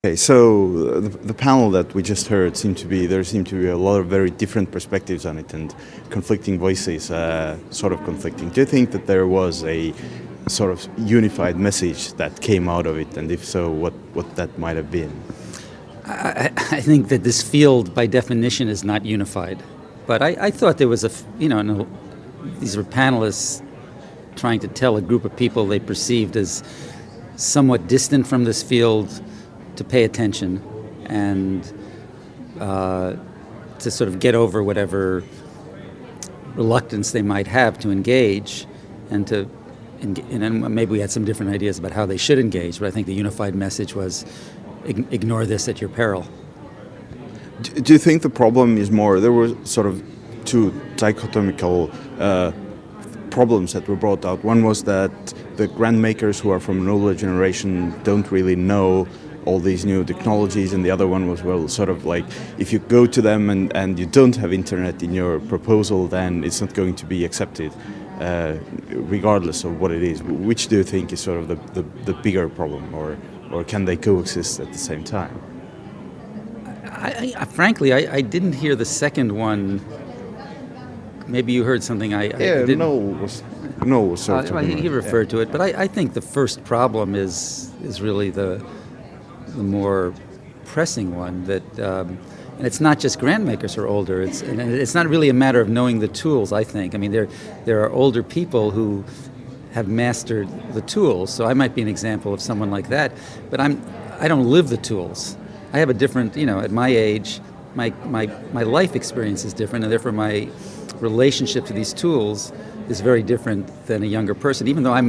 Okay, so the panel that we just heard there seemed to be a lot of very different perspectives on it and conflicting voices, sort of conflicting. Do you think that there was a sort of unified message that came out of it, and if so, what that might have been? I think that this field, by definition, is not unified. But I thought there was these were panelists trying to tell a group of people they perceived as somewhat distant from this field to pay attention and to sort of get over whatever reluctance they might have to engage, and maybe we had some different ideas about how they should engage, but I think the unified message was ignore this at your peril. Do you think the problem is more, there were sort of two dichotomical problems that were brought out. One was that the grant makers who are from an older generation don't really know all these new technologies, and the other one was, well, sort of like, if you go to them and you don't have internet in your proposal, then it's not going to be accepted, regardless of what it is. Which do you think is sort of the bigger problem, or can they coexist at the same time? Frankly, I didn't hear the second one. Maybe you heard something I didn't. No, sort of. He referred to it, but I think the first problem is really the more pressing one, that and it's not just grant makers who are older. It's not really a matter of knowing the tools, I think. I mean, there are older people who have mastered the tools, so I might be an example of someone like that, but I don't live the tools. I have a different, at my age, my life experience is different, and therefore my relationship to these tools is very different than a younger person, even though I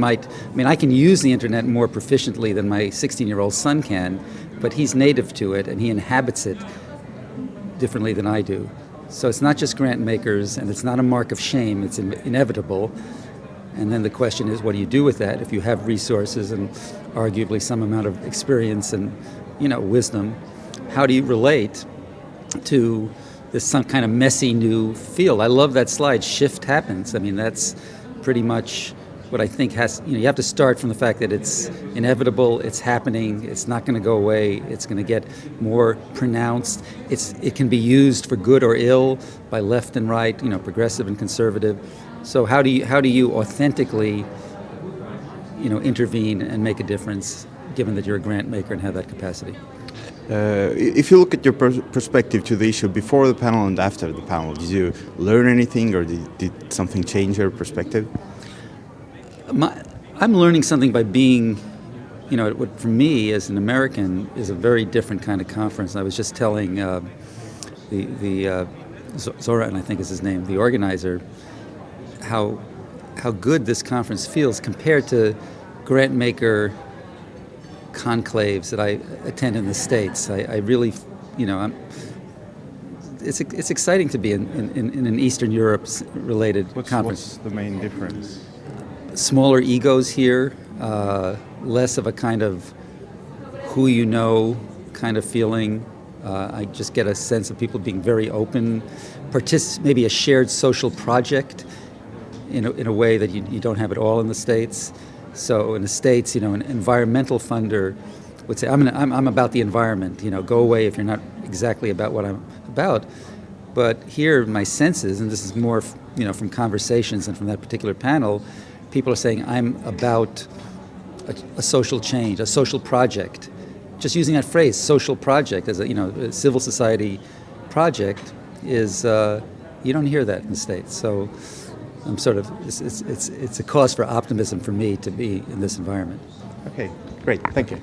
can use the internet more proficiently than my 16-year-old son can, but he's native to it and he inhabits it differently than I do. So it's not just grant makers, and it's not a mark of shame, it's inevitable. And then the question is, what do you do with that? If you have resources and arguably some amount of experience and wisdom, how do you relate to this some kind of messy new field? I love that slide, shift happens. I mean, that's pretty much what I think you have to start from the fact that it's inevitable, it's happening, it's not going to go away, it's going to get more pronounced. It can be used for good or ill by left and right, progressive and conservative. So how do you authentically, intervene and make a difference, given that you're a grant maker and have that capacity? If you look at your perspective to the issue before the panel and after the panel, did you learn anything, or did something change your perspective? I'm learning something by being, what for me as an American is a very different kind of conference. I was just telling Zoran, I think is his name, the organizer, how good this conference feels compared to grant maker conclaves that I attend in the States. I really, it's exciting to be in an Eastern Europe related conference. What's the main difference? Smaller egos here, less of a kind of who you know kind of feeling. I just get a sense of people being very open, maybe a shared social project in a way that you don't have at all in the States. So in the States, an environmental funder would say, I'm about the environment, go away if you're not exactly about what I'm about. But here, my senses, and this is more from conversations and from that particular panel, people are saying, I'm about a social change, a social project. Just using that phrase, social project, as a civil society project, is you don't hear that in the States. So I'm it's a cause for optimism for me to be in this environment. Okay, great, thank you.